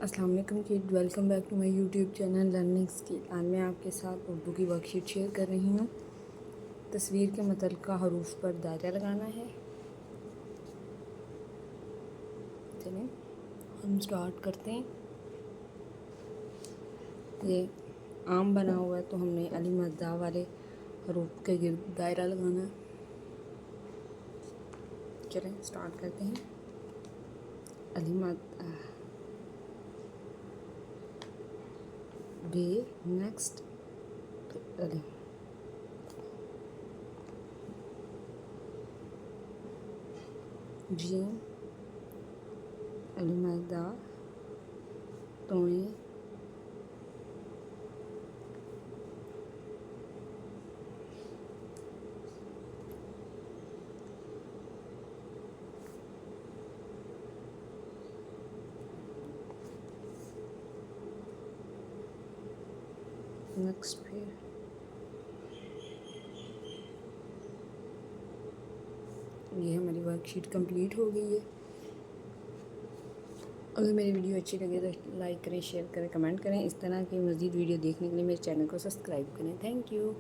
अस्सलाम वालेकुम kid, welcome back to my YouTube channel learning skill. आज मैं आपके साथ उर्दू की वर्कशीट शेयर कर रही हूँ। तस्वीर के मुतल्लिका हरूफ पर दायरा लगाना है। चलें हम स्टार्ट करते हैं। ये आम बना हुआ है तो हमने अली मद्दा वाले हरूफ के गिर्द दायरा लगाना है। चलें स्टार्ट करते हैं। अली मद्दा बे नेक्स्ट अली जीम अली मद्दा तोड़े नेक्स्ट फिर ये हमारी वर्कशीट कंप्लीट हो गई है। अगर मेरी वीडियो अच्छी लगे तो लाइक करें, शेयर करें, कमेंट करें। इस तरह की मज़ीद वीडियो देखने के लिए मेरे चैनल को सब्सक्राइब करें। Thank you.